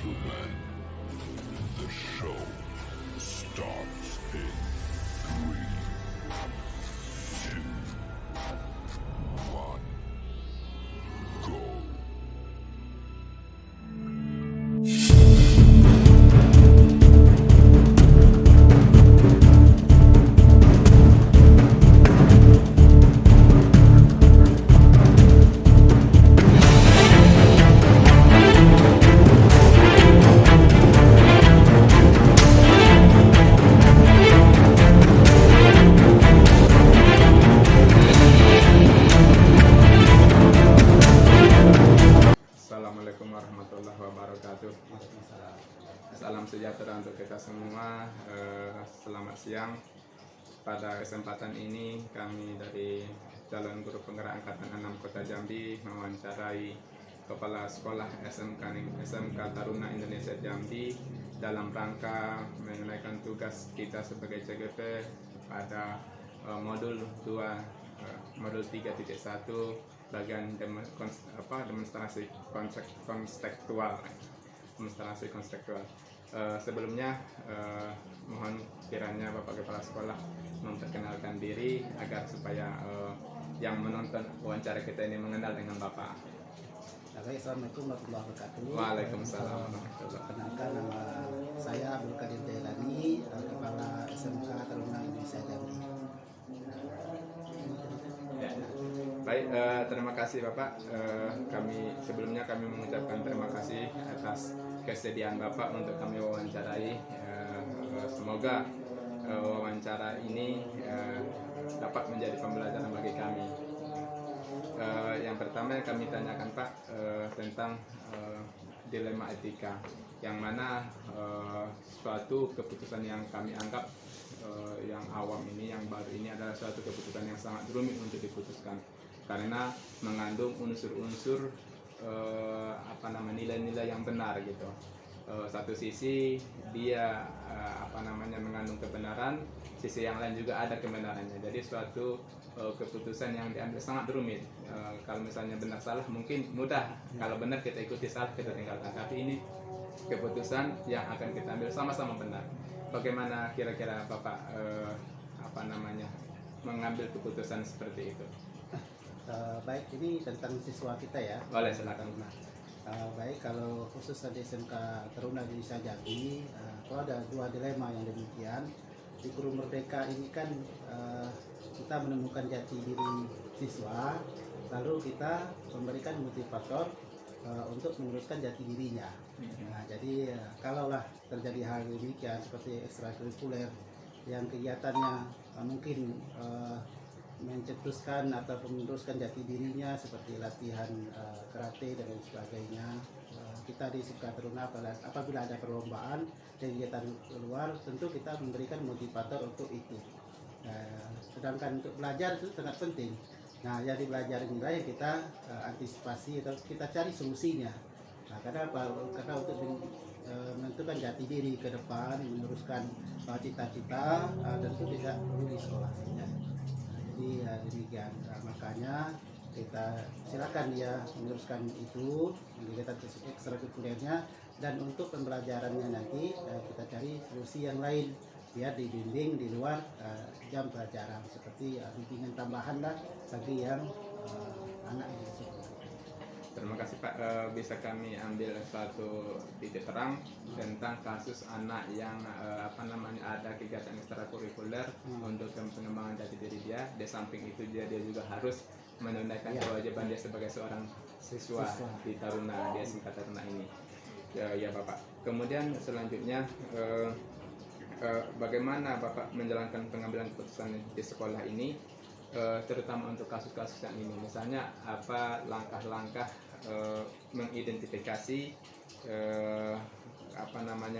gentlemen, the show starts in 3, 2, 1, go. Assalamualaikum warahmatullahi wabarakatuh. Salam sejahtera untuk kita semua. Selamat siang. Pada kesempatan ini kami dari calon guru penggerak angkatan 6 Kota Jambi mewawancarai Kepala Sekolah SMK Taruna Indonesia Jambi dalam rangka menunaikan tugas kita sebagai CGP pada modul 2 modul 3.1 bagian demonstrasi konstekstual. Sebelumnya mohon kiranya Bapak Kepala Sekolah memperkenalkan diri agar supaya yang menonton wawancara kita ini mengenal dengan Bapak. Baik, Assalamualaikum warahmatullahi wabarakatuh. Waalaikumsalam warahmatullahi wabarakatuh. Perkenalkan, nama saya Abdul Qadir Jailani, Kepala SMK Taruna Indonesia Jambi. Ya. Baik, terima kasih Bapak. Sebelumnya kami mengucapkan terima kasih atas kesediaan Bapak untuk kami wawancarai. Semoga wawancara ini dapat menjadi pembelajaran bagi kami. Yang pertama yang kami tanyakan Pak tentang dilema etika, yang mana suatu keputusan yang kami anggap yang awam ini, yang baru ini adalah suatu keputusan yang sangat rumit untuk diputuskan karena mengandung unsur-unsur nilai-nilai yang benar gitu. Satu sisi dia mengandung kebenaran, sisi yang lain juga ada kebenarannya. Jadi suatu keputusan yang diambil sangat rumit. Kalau misalnya benar salah mungkin mudah, kalau benar kita ikuti, salah kita tinggalkan. Tapi ini keputusan yang akan kita ambil sama-sama benar. Bagaimana kira-kira Bapak mengambil keputusan seperti itu? Baik, ini tentang siswa kita ya. Boleh, silakan. Baik, kalau khusus di SMK Taruna Indonesia Jambi, kalau ada dua dilema yang demikian. Di Guru Merdeka ini kan kita menemukan jati diri siswa, lalu kita memberikan motivator untuk meneruskan jati dirinya. Nah, jadi kalaulah terjadi hal demikian seperti ekstrakurikuler yang kegiatannya mungkin mencetuskan atau meneruskan jati dirinya seperti latihan karate dan lain sebagainya, kita di SMK Taruna apabila ada perlombaan dan kegiatan keluar, tentu kita memberikan motivator untuk itu. Sedangkan untuk belajar itu sangat penting. Nah, yang belajar inilah yang kita antisipasi atau kita cari solusinya. Nah, karena untuk menentukan jati diri ke depan, meneruskan cita-cita, tentu tidak perlu di sekolah. Jadi demikian, makanya kita silakan dia meneruskan itu kegiatan ekstrakurikulernya, dan untuk pembelajarannya nanti kita cari solusi yang lain biar dibimbing di luar jam pelajaran, seperti bimbingan tambahan lah bagi yang anak yang sekolah. Terima kasih Pak. Bisa kami ambil suatu titik terang tentang kasus anak yang ada kegiatan ekstrakurikuler untuk pengembangan jati diri dia. Di samping itu dia juga harus menunaikan kewajiban dia sebagai seorang siswa di Taruna, di SMK Taruna ini. Ya Bapak. Kemudian selanjutnya bagaimana Bapak menjalankan pengambilan keputusan di sekolah ini, terutama untuk kasus-kasus yang ini? Misalnya apa langkah-langkah mengidentifikasi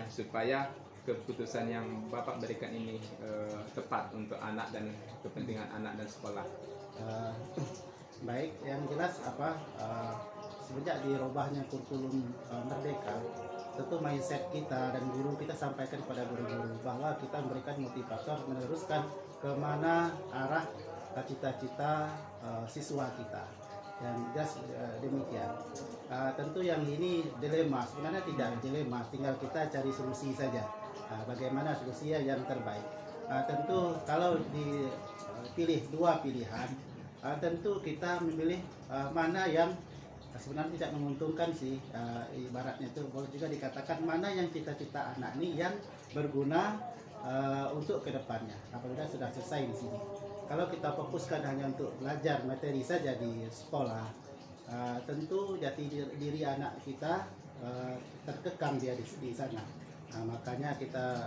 supaya keputusan yang Bapak berikan ini tepat untuk anak dan kepentingan anak dan sekolah? Baik, yang jelas semenjak dirubahnya kurikulum Merdeka, tentu mindset kita dan guru kita sampaikan kepada guru-guru bahwa kita memberikan motivator meneruskan kemana arah cita-cita siswa kita. yang jelas demikian. Tentu yang ini dilema, sebenarnya tidak dilema, tinggal kita cari solusi saja. Bagaimana solusi yang terbaik. Tentu kalau dipilih dua pilihan, tentu kita memilih mana yang sebenarnya tidak menguntungkan sih, ibaratnya itu boleh juga dikatakan mana yang cita-cita anak ini yang berguna untuk kedepannya apabila sudah selesai di sini. Kalau kita fokuskan hanya untuk belajar materi saja di sekolah, tentu jati diri anak kita terkekang dia di sana. Makanya kita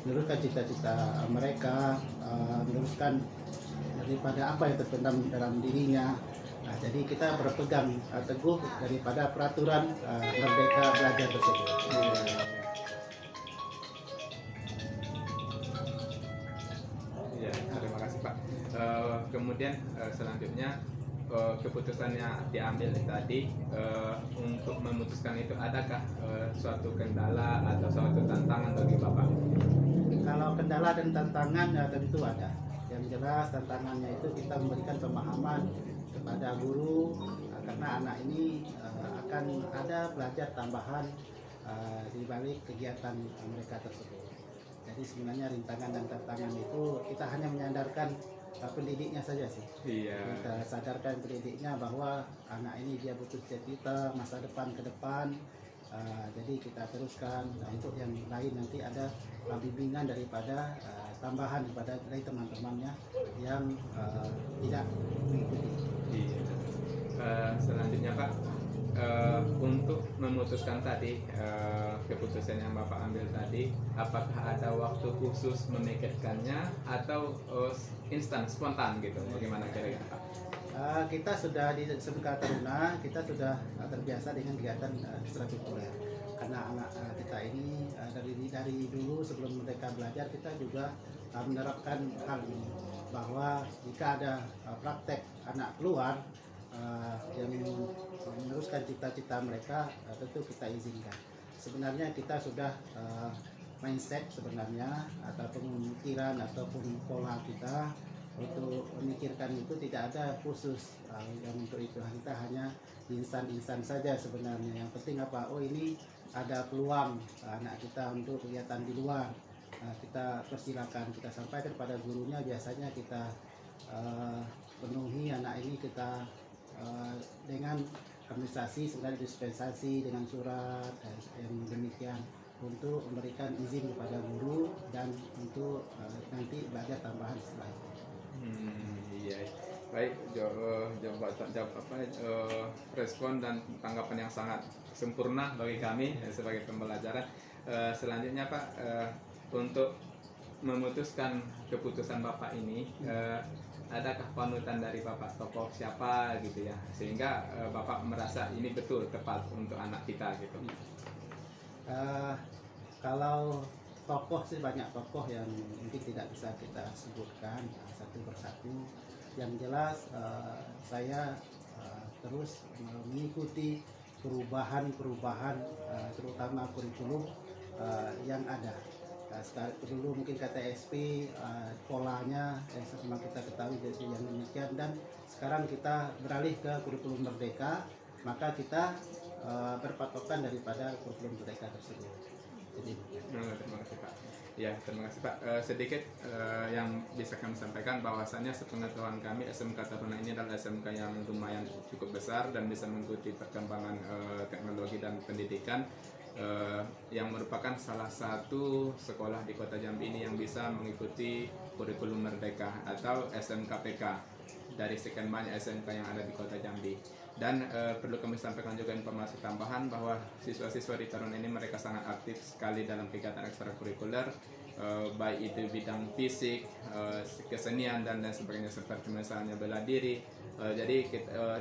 meneruskan cita-cita mereka, meneruskan daripada apa yang terpendam dalam dirinya. Jadi kita berpegang teguh daripada peraturan Merdeka Belajar tersebut. Ya, terima kasih Pak. Kemudian selanjutnya keputusan yang diambil tadi untuk memutuskan itu, adakah suatu kendala atau suatu tantangan bagi Bapak? Kalau kendala dan tantangan tentu ada. Yang jelas tantangannya itu kita memberikan pemahaman kepada guru karena anak ini akan ada belajar tambahan di balik kegiatan mereka tersebut. Jadi sebenarnya rintangan dan tantangan itu kita hanya menyadarkan pendidiknya saja sih. Iya. Kita sadarkan pendidiknya bahwa anak ini dia butuh cita-cita masa depan ke depan. Jadi kita teruskan. Untuk yang lain nanti ada bimbingan daripada tambahan dari teman-temannya yang tidak mengikuti. Iya. Selanjutnya Pak, untuk memutuskan tadi keputusan yang Bapak ambil tadi, apakah ada waktu khusus memikirkannya atau instan spontan gitu? Bagaimana kira-kira Pak? Kita sudah di SMK Taruna, kita sudah terbiasa dengan kegiatan ekstrakurikuler. Karena anak kita ini dari dulu sebelum Merdeka Belajar kita juga menerapkan hal ini, bahwa jika ada praktek anak keluar yang meneruskan cita-cita mereka, tentu kita izinkan. Sebenarnya kita sudah mindset sebenarnya atau pemikiran ataupun pola kita untuk memikirkan itu tidak ada khusus yang untuk itu, kita hanya instan-instan saja sebenarnya. Yang penting apa? Oh ini ada peluang anak kita untuk kegiatan di luar, kita persilakan, kita sampaikan pada gurunya. Biasanya kita penuhi anak ini kita dengan administrasi, sebenarnya dispensasi dengan surat yang demikian untuk memberikan izin kepada guru dan untuk nanti belajar tambahan setelah itu. Iya, baik, respon dan tanggapan yang sangat sempurna bagi kami sebagai pembelajaran. Selanjutnya Pak, untuk memutuskan keputusan Bapak ini, adakah panutan dari Bapak, tokoh siapa gitu ya, sehingga Bapak merasa ini betul tepat untuk anak kita gitu? Kalau tokoh sih banyak tokoh yang mungkin tidak bisa kita sebutkan satu persatu. Yang jelas saya terus mengikuti perubahan-perubahan terutama kurikulum yang ada. Dulu mungkin KTSP polanya sama kita ketahui jadi yang demikian, dan sekarang kita beralih ke kurikulum Merdeka, maka kita berpatokan daripada kurikulum Merdeka tersebut. Jadi, terima kasih Pak. Ya, terima kasih Pak. Sedikit yang bisa kami sampaikan bahwasannya sepengetahuan kami SMK Taruna ini adalah SMK yang lumayan cukup besar dan bisa mengikuti perkembangan teknologi dan pendidikan, yang merupakan salah satu sekolah di Kota Jambi ini yang bisa mengikuti kurikulum Merdeka atau SMKPK dari sekian banyak SMK yang ada di Kota Jambi. Dan perlu kami sampaikan juga informasi tambahan bahwa siswa-siswa di Taruna ini mereka sangat aktif sekali dalam kegiatan ekstrakurikuler, baik itu bidang fisik, kesenian dan sebagainya, seperti misalnya bela diri. Jadi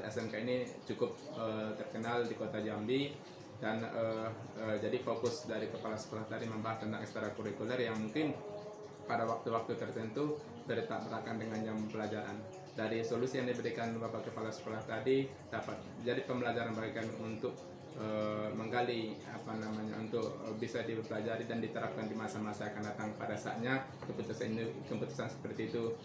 SMK ini cukup terkenal di Kota Jambi, dan jadi fokus dari kepala sekolah tadi membahas tentang ekstrakurikuler yang mungkin pada waktu-waktu tertentu bertabrakan dengan jam pelajaran. Dari solusi yang diberikan Bapak Kepala Sekolah tadi dapat jadi pembelajaran bagi kami untuk menggali apa namanya untuk bisa dipelajari dan diterapkan di masa-masa akan datang. Pada saatnya keputusan seperti itu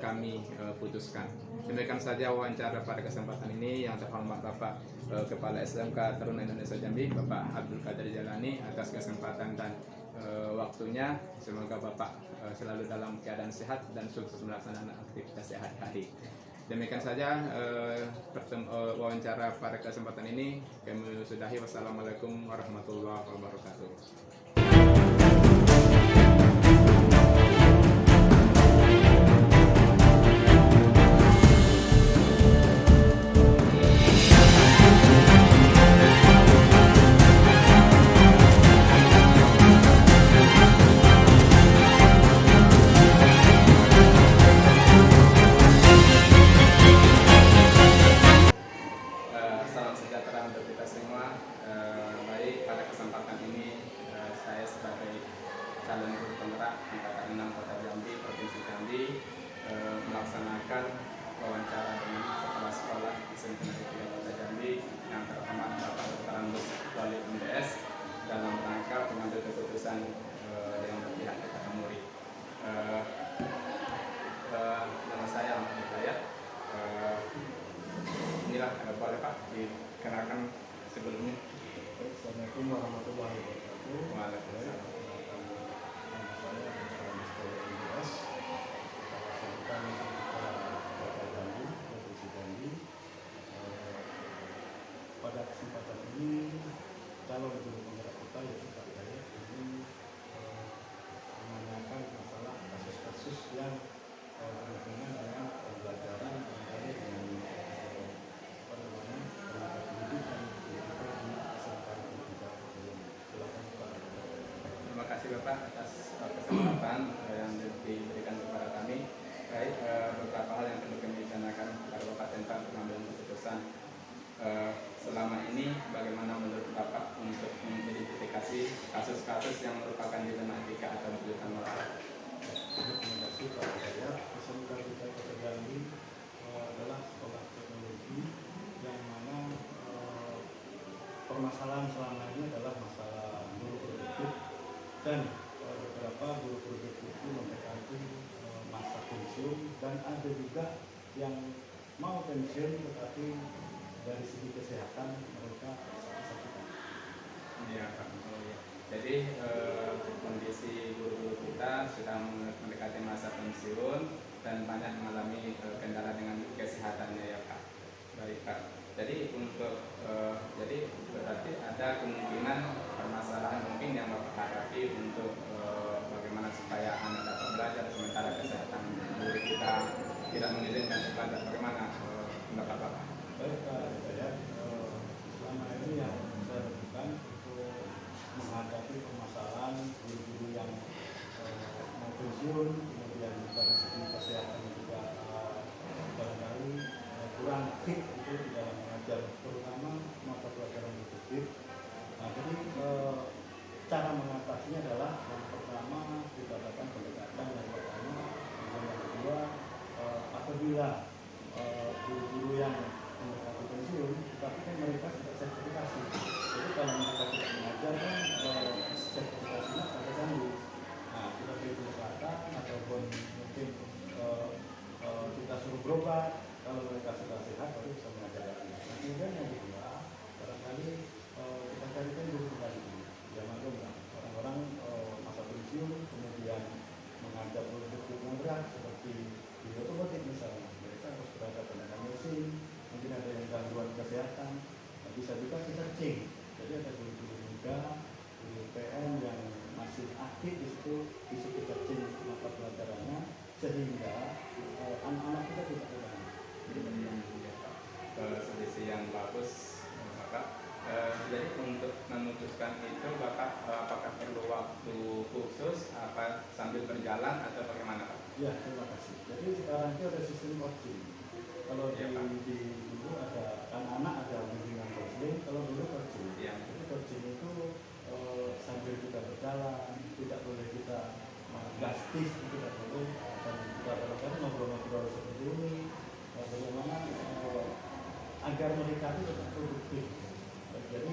kami putuskan. Demikian saja wawancara pada kesempatan ini. Yang terhormat Bapak Kepala SMK Taruna Indonesia Jambi, Bapak Abdul Qadir Jalani, atas kesempatan dan waktunya. Semoga Bapak selalu dalam keadaan sehat dan sukses melaksanakan aktivitas sehari-hari. Demikian saja wawancara pada kesempatan ini. Kami sudahi. Wassalamualaikum warahmatullahi wabarakatuh. Salam sejahtera untuk kita semua. Baik, pada kesempatan ini saya sebagai calon guru penggerak angkatan 6 Kota Jambi, Provinsi Jambi, melaksanakan wawancara dengan kepala sekolah SMK Negeri 3 Kota Jambi yang terhormat Bapak Dr. Andes Wali MDS dalam rangka pengambil keputusan yang berpihak kepada murid. Nama saya Ahmad Hidayat. Inilah boleh Pak dikenalkan sebelumnya. Assalamualaikum warahmatullahi wabarakatuh. Waalaikumsalam. Nama saya Mr. MDS, Kepala Kota Jambi, Provinsi Jambi. Pada kesempatan ini, calon guru penggerak kita yaitu Pak Hidayat ini menanyakan masalah kasus-kasus yang berhubungan dengan pembelajaran terkait dengan Terima kasih Bapak atas kesempatan yang diberikan kepada kami. Baik, beberapa hal yang perlu kami tanyakan kepada Bapak tentang pengambilan keputusan. Selama ini bagaimana menurut Bapak untuk mengidentifikasi kasus-kasus yang merupakan dilematika atau kesulitan moral? Terima kasih Pak Hidayat. SMK kita Kota Jambi adalah sekolah teknologi yang mana permasalahan selama ini adalah masalah guru produktif dan beberapa guru produktif itu mendekati masa pensiun dan ada juga yang mau pensiun tetapi dari segi kesehatan mereka sakit-sakitan. Iya Pak. Jadi kondisi guru-guru kita sudah mendekati masa pensiun dan banyak mengalami kendala dengan kesehatannya ya Pak. Baik Pak. Jadi jadi berarti ada kemungkinan permasalahan mungkin yang Bapak hadapi untuk bagaimana supaya anak dapat belajar sementara kesehatan murid kita tidak mengizinkan belajar. Bagaimana pendapat Bapak? Baik Pak Hidayat, selama ini yang saya lakukan untuk menghadapi permasalahan guru-guru yang mau pensiun, kemudian dari segi kesehatan juga barangkali kurang fit itu di dalam mengajar, terutama mata pelajaran produktif. Nah, jadi cara mengatasinya adalah yang pertama kita lakukan pendekatan yang pertama, kemudian yang kedua apabila guru-guru yang mendekati pensiun, tetapi kan mereka tidak sertifikasi. Jadi kalau mereka tidak mengajar kan sertifikasinya pada Jambi. Nah, kita beri pendekatan ataupun mungkin kita suruh berobat. Kalau mereka sudah sehat baru bisa mengajar lagi. Nah, kemudian yang kedua, barangkali kita carikan guru pengganti. Ya maklum lah, orang-orang masa pensiun kemudian mengajar produktif yang berat seperti di otomotif misalnya. Mereka harus berada tenaga mesin, mungkin ada yang gangguan kesehatan, nah, bisa juga kita cek. Jadi ada guru-guru muda, guru PM yang masih aktif di situ, bisa kita cek mata pelajarannya sehingga anak-anak kita tidak kurang. Solusi yang bagus Bapak. Jadi untuk memutuskan itu Bapak apakah perlu waktu khusus apa sambil berjalan atau bagaimana Pak? Ya, terima kasih. Jadi sekarang itu ada sistem coaching. Kalau Ya, di dulu ada anak-anak ada bimbingan coaching, kalau dulu coaching. Ya. Jadi coaching itu sambil kita berjalan, tidak boleh kita drastis, tidak boleh, dan kita barangkali ngobrol-ngobrol seperti ini. Bagaimana agar mereka itu tetap produktif. Jadi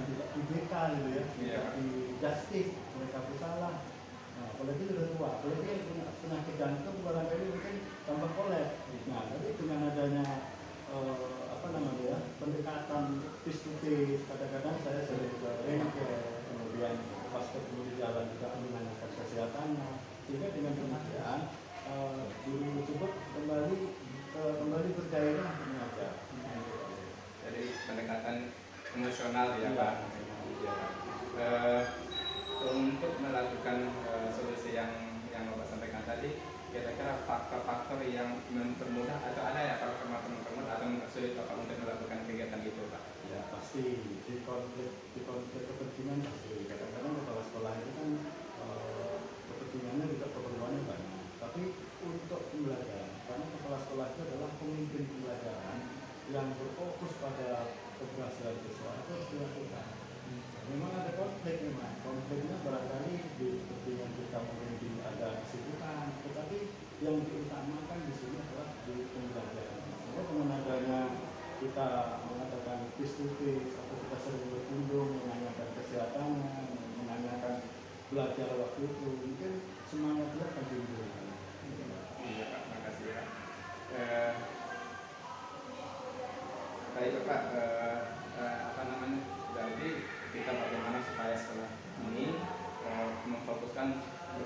tidak di BK gitu ya, tidak di justice, mereka bersalah. Nah, apalagi sudah tua, apalagi yang punya penyakit jantung barangkali mungkin tambah kolek. Nah, tapi dengan adanya pendekatan face to face, kadang-kadang saya sering ke bengkel, kemudian pas ketemu di jalan juga menanyakan kesehatannya, sehingga dengan demikian guru tersebut kembali bergairah mengajar. Jadi pendekatan emosional ya Pak. Ya. Untuk melakukan solusi yang Bapak sampaikan tadi, kira-kira faktor-faktor yang mempermudah atau ada ya faktor-faktor mempermudah atau sulit Bapak untuk melakukan kegiatan itu Pak? Ya pasti di konflik kepentingan pasti. Kadang-kadang kepala sekolah itu kan kepentingannya juga keperluannya banyak. Tapi untuk pembelajaran, karena kepala sekolah itu adalah pemimpin pembelajaran yang berfokus pada keberhasilan siswa itu harus dilakukan. Memang ada konfliknya barangkali di kepentingan kita mungkin ada kesibukan, tetapi yang diutamakan di sini adalah di pembelajaran. Sebab dengan adanya kita mengatakan face to face atau kita sering berkunjung menanyakan kesehatannya, menanyakan belajar waktu itu, mungkin semangatnya akan timbul. Iya Pak, makasih Pak. Baik Pak, jadi kita bagaimana supaya sekolah ini memfokuskan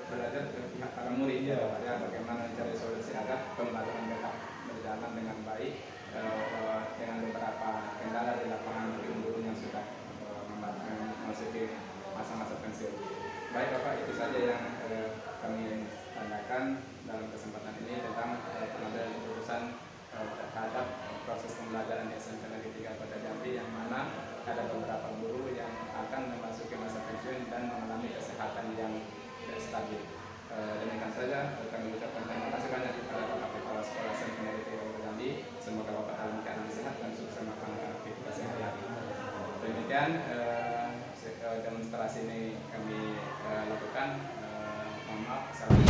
belajar ke pihak para murid ya Pak, ya bagaimana mencari solusi agar pembelajaran tetap berjalan dengan baik dengan beberapa kendala di lapangan guru yang sudah memasuki masa-masa pensiun. Baik Bapak, itu saja yang kami tanyakan dalam kesempatan ini tentang pengambilan keputusan terhadap proses pembelajaran di SMK Negeri 3 Kota Jambi, yang mana ada beberapa guru yang akan memasuki masa pensiun dan mengalami kesehatan yang tidak stabil. Demikian saja kami ucapkan terima kasih banyak kepada Bapak Kepala Sekolah SMK Negeri 3 Kota Jambi. Semoga Bapak dalam keadaan sehat dan sukses melakukan aktivitas yang hari. Demikian demonstrasi ini kami lakukan. Mohon maaf.